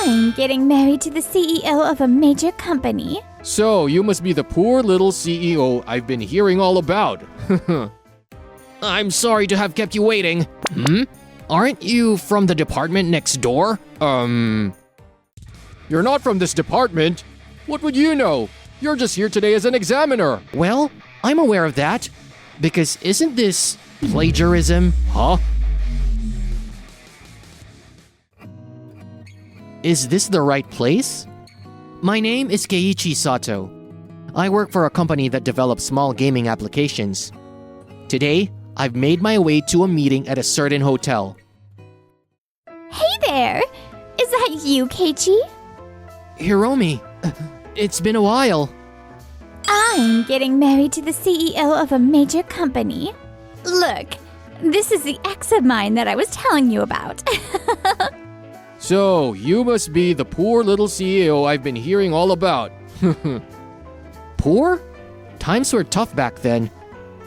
I'm getting married to the CEO of a major company. So, you must be the poor little CEO I've been hearing all about. I'm sorry to have kept you waiting. Aren't you from the department next door? You're not from this department. What would you know? You're just here today as an examiner. Well, I'm aware of that. Because isn't this plagiarism? Huh? Is this the right place? My name is Keiichi Sato. I work for a company that develops small gaming applications. Today, I've made my way to a meeting at a certain hotel. Hey there! Is that you, Keiichi? Hiromi, it's been a while. I'm getting married to the CEO of a major company. Look, this is the ex of mine that I was telling you about. So, you must be the poor little CEO I've been hearing all about. Poor? Times were tough back then.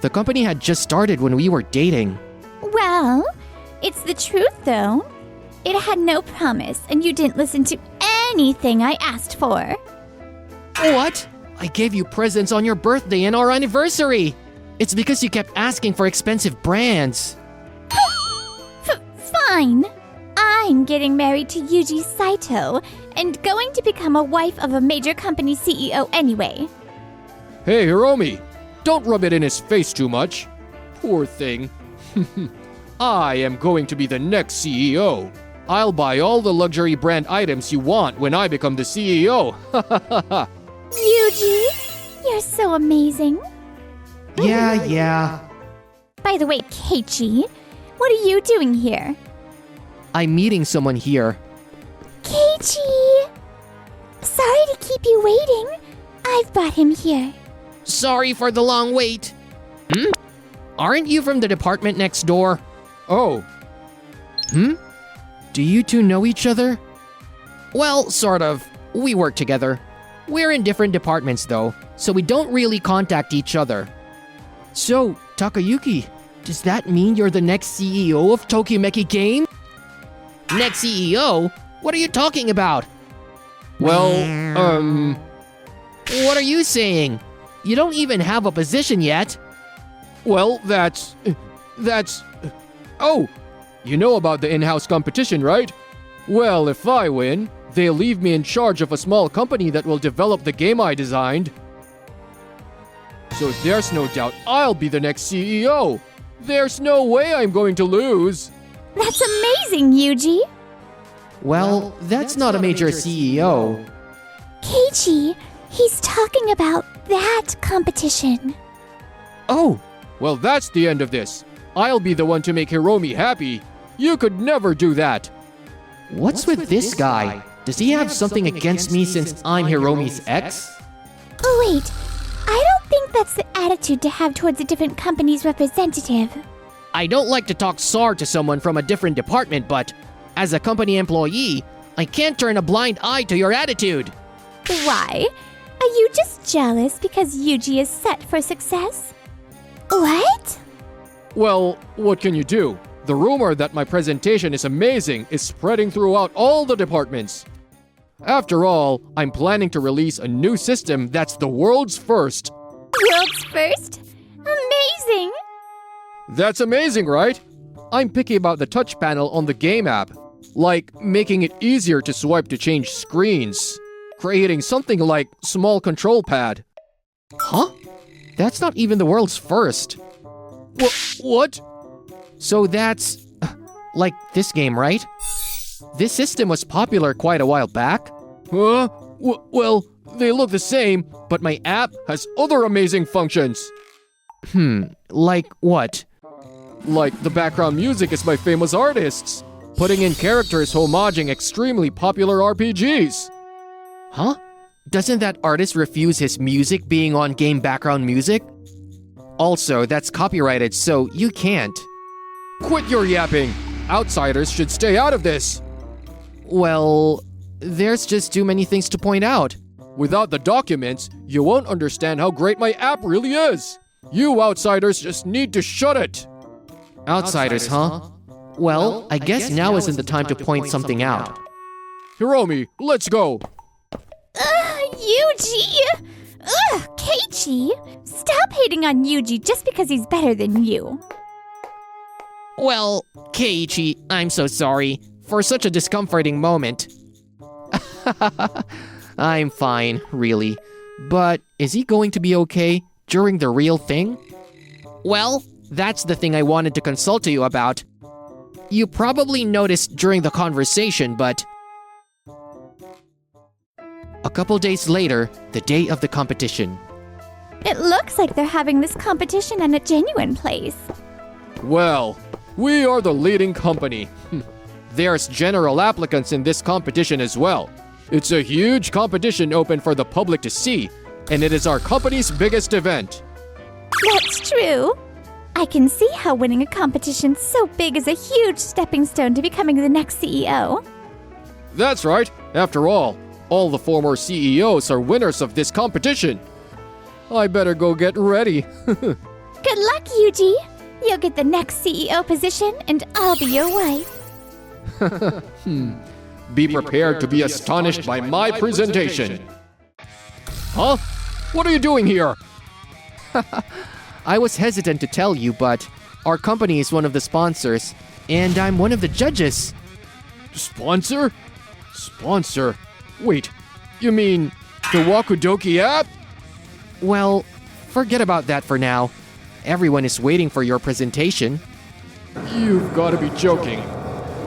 The company had just started when we were dating. Well, it's the truth though. It had no promise and you didn't listen to anything I asked for. What? I gave you presents on your birthday and our anniversary. It's because you kept asking for expensive brands. Fine. I'm getting married to Yuji Saito and going to become a wife of a major company CEO anyway. Hey, Hiromi, don't rub it in his face too much. Poor thing. I am going to be the next CEO. I'll buy all the luxury brand items you want when I become the CEO. Yuji, you're so amazing. Yeah. By the way, Keiichi, what are you doing here? I'm meeting someone here. Keiichi! Sorry to keep you waiting. I've brought him here. Sorry for the long wait. Aren't you from the department next door? Oh. Do you two know each other? Well, sort of. We work together. We're in different departments though, so we don't really contact each other. So, Takayuki, does that mean you're the next CEO of Tokimeki Game? Next CEO? What are you talking about? Well, what are you saying? You don't even have a position yet. Well, that's... Oh, you know about the in-house competition, right? Well, if I win, they'll leave me in charge of a small company that will develop the game I designed. So there's no doubt I'll be the next CEO. There's no way I'm going to lose. That's amazing, Yuji. Well, that's not a major CEO. Keiichi, he's talking about that competition. Oh, well, that's the end of this. I'll be the one to make Hiromi happy. You could never do that. What's with this guy? Does he have something against me since I'm Hiromi's ex? Oh, wait. I don't think that's the attitude to have towards a different company's representative. I don't like to talk sour to someone from a different department, but as a company employee, I can't turn a blind eye to your attitude. Why? Are you just jealous because Yuji is set for success? What? Well, what can you do? The rumor that my presentation is amazing is spreading throughout all the departments. After all, I'm planning to release a new system that's the world's first. World's first? Amazing! That's amazing, right? I'm picky about the touch panel on the game app, like making it easier to swipe to change screens, creating something like small control pad. Huh? That's not even the world's first. What? So that's like this game, right? This system was popular quite a while back. Well, they look the same, but my app has other amazing functions. Like what? Like the background music is by famous artists, putting in characters homaging extremely popular RPGs. Huh? Doesn't that artist refuse his music being on game background music? Also, that's copyrighted, so you can't. Quit your yapping! Outsiders should stay out of this! Well, there's just too many things to point out. Without the documents, you won't understand how great my app really is. You outsiders just need to shut it. Outsiders, huh? Well, I guess now isn't the time to point something out. Hiromi, let's go. Yuji! Keiichi! Stop hating on Yuji just because he's better than you. Well, Keiichi, I'm so sorry for such a discomforting moment. I'm fine, really. But is he going to be okay during the real thing? Well, that's the thing I wanted to consult you about. You probably noticed during the conversation, but... A couple days later, the day of the competition. It looks like they're having this competition in a genuine place. Well, we are the leading company. There's general applicants in this competition as well. It's a huge competition open for the public to see, and it is our company's biggest event. That's true. I can see how winning a competition so big is a huge stepping stone to becoming the next CEO. That's right. After all the former CEOs are winners of this competition. I better go get ready. Good luck, Yuji. You'll get the next CEO position, and I'll be your wife. Be prepared to be astonished by my presentation. Huh? What are you doing here? I was hesitant to tell you, but our company is one of the sponsors, and I'm one of the judges. Sponsor? Sponsor? Wait, you mean the Wakudoki app? Well, forget about that for now. Everyone is waiting for your presentation. You've got to be joking.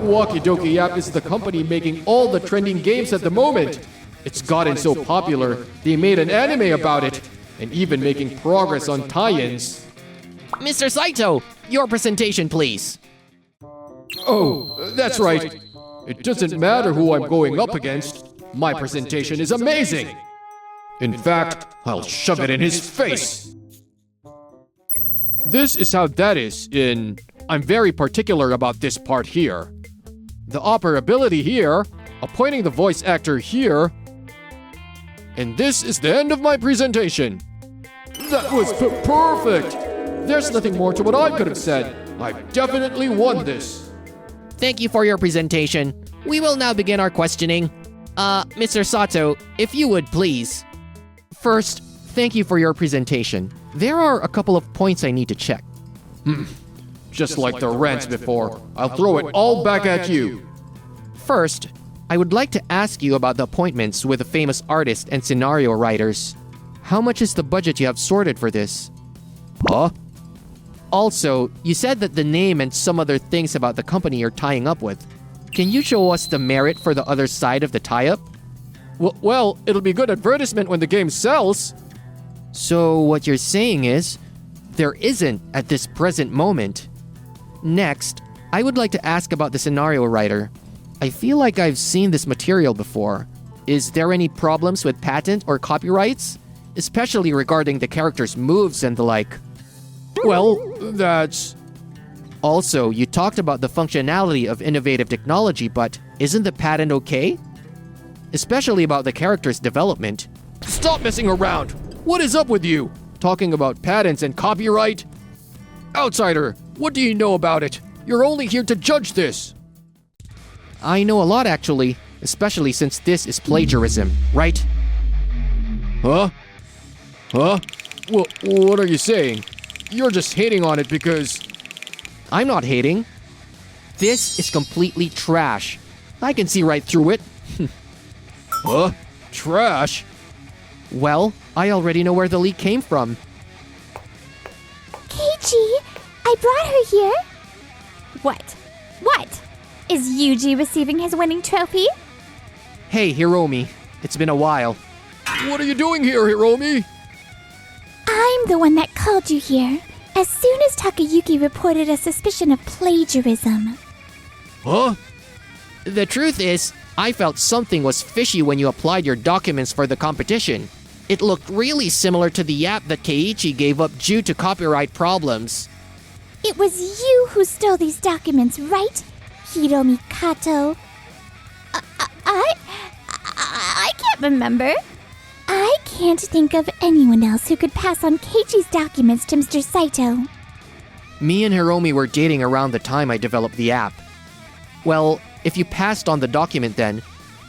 Wakidoki app is the company making all the trending games at the moment. It's gotten so popular, they made an anime about it, and even making progress on tie-ins. Mr. Saito, your presentation, please. Oh, that's right. It doesn't matter who I'm going up against. My presentation is amazing. In fact, I'll shove it in his face. This is how that is in... I'm very particular about this part here. The operability here, appointing the voice actor here, and this is the end of my presentation. That was perfect! There's nothing more to what I could have said. I've definitely won this. Thank you for your presentation. We will now begin our questioning. Mr. Sato, if you would please. First, thank you for your presentation. There are a couple of points I need to check. Just like the rants before, I'll throw it all back at you. First, I would like to ask you about the appointments with the famous artists and scenario writers. How much is the budget you have sorted for this? Huh? Also, you said that the name and some other things about the company you're tying up with. Can you show us the merit for the other side of the tie-up? Well, it'll be good advertisement when the game sells. So what you're saying is, there isn't at this present moment. Next, I would like to ask about the scenario writer. I feel like I've seen this material before. Is there any problems with patent or copyrights? Especially regarding the character's moves and the like. Well, that's... Also, you talked about the functionality of innovative technology, but isn't the patent okay? Especially about the character's development. Stop messing around! What is up with you? Talking about patents and copyright? Outsider, what do you know about it? You're only here to judge this. I know a lot actually, especially since this is plagiarism, right? Huh? Huh? Well, what are you saying? You're just hating on it because... I'm not hating. This is completely trash. I can see right through it. Huh? Trash? Well, I already know where the leak came from. Keiichi, I brought her here. What? What? Is Yuji receiving his winning trophy? Hey, Hiromi. It's been a while. What are you doing here, Hiromi? I'm the one that called you here. As soon as Takayuki reported a suspicion of plagiarism. Huh? The truth is, I felt something was fishy when you applied your documents for the competition. It looked really similar to the app that Keiichi gave up due to copyright problems. It was you who stole these documents, right, Hiromi Kato? I can't remember. I can't think of anyone else who could pass on Keiichi's documents to Mr. Saito. Me and Hiromi were dating around the time I developed the app. Well, if you passed on the document then,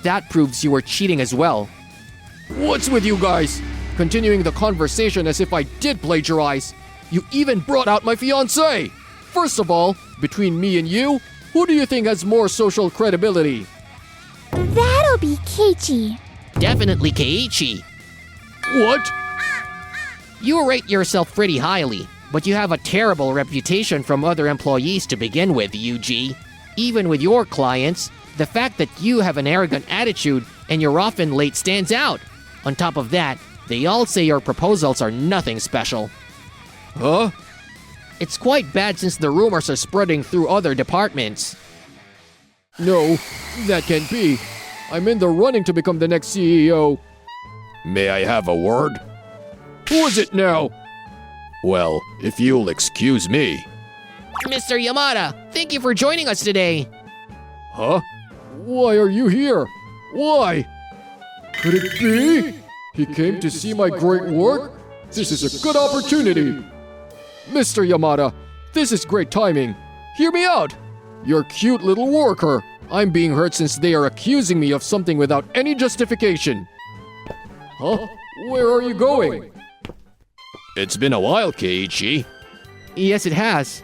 That proves you were cheating as well. What's with you guys? Continuing the conversation as if I did plagiarize. You even brought out my fiancée. First of all, between me and you, who do you think has more social credibility? That'll be Keiichi. Definitely Keiichi. What? You rate yourself pretty highly, but you have a terrible reputation from other employees to begin with, Yuji. Even with your clients, the fact that you have an arrogant attitude and you're often late stands out. On top of that, they all say your proposals are nothing special. Huh? It's quite bad since the rumors are spreading through other departments. No, that can't be. I'm in the running to become the next CEO. May I have a word? Who is it now? Well, if you'll excuse me. Mr. Yamada, thank you for joining us today. Huh? Why are you here? Why? Could it be? He came to see my great work? This is a good opportunity. Mr. Yamada, this is great timing. Hear me out. You're a cute little worker. I'm being hurt since they are accusing me of something without any justification. Huh? Where are you going? It's been a while, Keiichi. Yes, it has.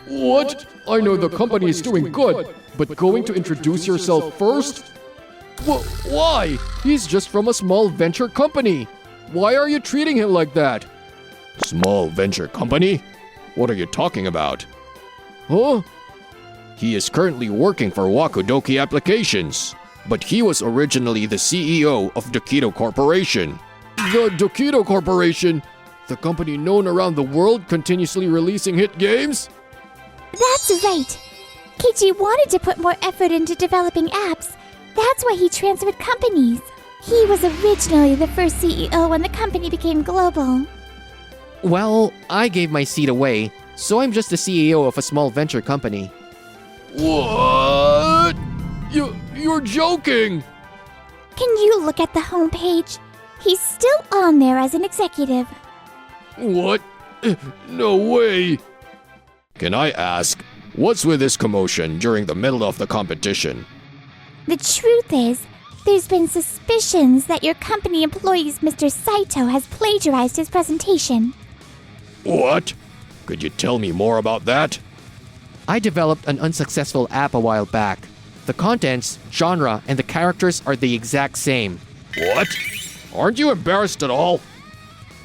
What? I know the company is doing good, but going to introduce yourself first? Why? He's just from a small venture company. Why are you treating him like that? Small venture company? What are you talking about? Huh? He is currently working for Wakudoki Applications, but he was originally the CEO of Dokito Corporation. The Dokito Corporation? The company known around the world continuously releasing hit games? That's right. Keiichi wanted to put more effort into developing apps. That's why he transferred companies. He was originally the first CEO when the company became global. Well, I gave my seat away, so I'm just the CEO of a small venture company. What? You're joking! Can you look at the homepage? He's still on there as an executive. What? No way! Can I ask, what's with this commotion during the middle of the competition? The truth is, there's been suspicions that your company employees Mr. Saito has plagiarized his presentation. What? Could you tell me more about that? I developed an unsuccessful app a while back. The contents, genre, and the characters are the exact same. What? Aren't you embarrassed at all?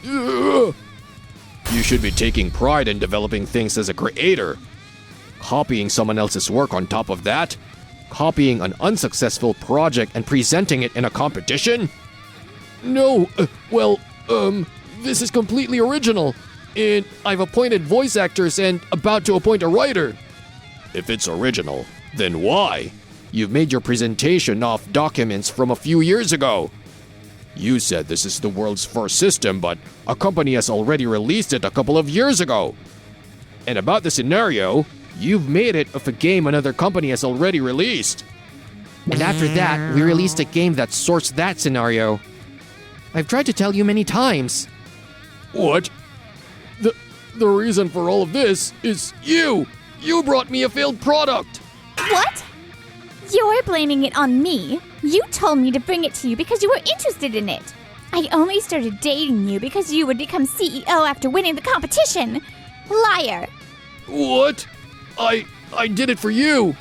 Ugh. You should be taking pride in developing things as a creator. Copying someone else's work on top of that? Copying an unsuccessful project and presenting it in a competition? No, this is completely original. And I've appointed voice actors and about to appoint a writer. If it's original, then why? You've made your presentation off documents from a few years ago. You said this is the world's first system, but a company has already released it a couple of years ago. And about the scenario, you've made it of a game another company has already released. And after that, we released a game that sorts that scenario. I've tried to tell you many times. What? The reason for all of this is you! You brought me a failed product! What? You're blaming it on me. You told me to bring it to you because you were interested in it. I only started dating you because you would become CEO after winning the competition. Liar. What? I did it for you!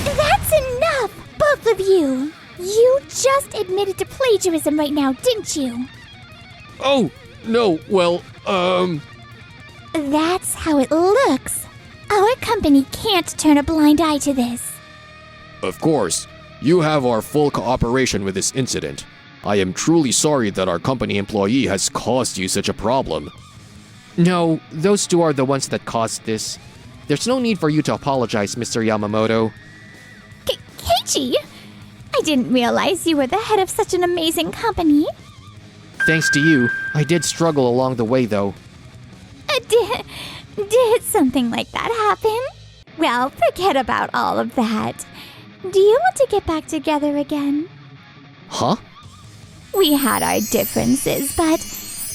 That's enough, both of you. You just admitted to plagiarism right now, didn't you? Oh, no, well, That's how it looks. Our company can't turn a blind eye to this. Of course, you have our full cooperation with this incident. I am truly sorry that our company employee has caused you such a problem. No, those two are the ones that caused this. There's no need for you to apologize, Mr. Yamamoto. Keiichi, I didn't realize you were the head of such an amazing company. Thanks to you, I did struggle along the way, though. Did something like that happen? Well, forget about all of that. Do you want to get back together again? Huh? We had our differences, but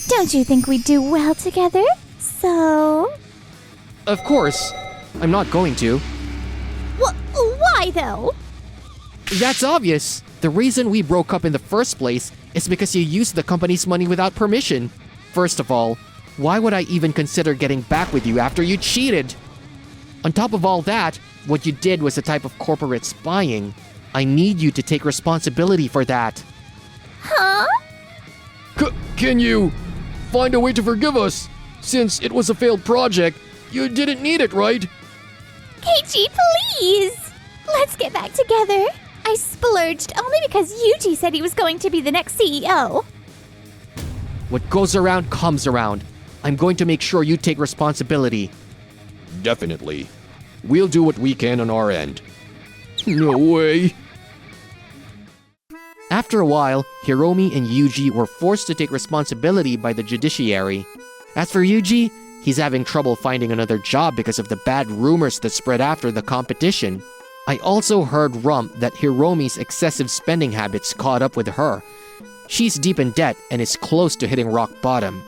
don't you think we do well together? So... Of course. I'm not going to. Why though? That's obvious. The reason we broke up in the first place is because you used the company's money without permission. First of all, why would I even consider getting back with you after you cheated? On top of all that, what you did was a type of corporate spying. I need you to take responsibility for that. Huh? Can you find a way to forgive us? Since it was a failed project, you didn't need it, right? Keiichi, please! Let's get back together. I splurged only because Yuji said he was going to be the next CEO. What goes around comes around. I'm going to make sure you take responsibility. Definitely. We'll do what we can on our end. No way. After a while, Hiromi and Yuji were forced to take responsibility by the judiciary. As for Yuji, he's having trouble finding another job because of the bad rumors that spread after the competition. I also heard that Hiromi's excessive spending habits caught up with her. She's deep in debt and is close to hitting rock bottom.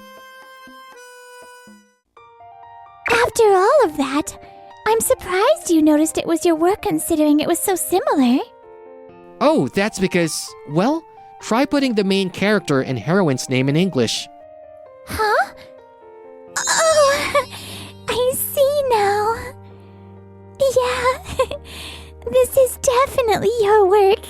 After all of that, I'm surprised you noticed it was your work considering it was so similar. Oh, that's because, well, try putting the main character and heroine's name in English. Huh? Oh, I see now. Yeah, this is definitely your work.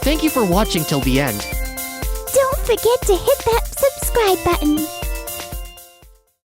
Thank you for watching till the end. Don't forget to hit that subscribe button.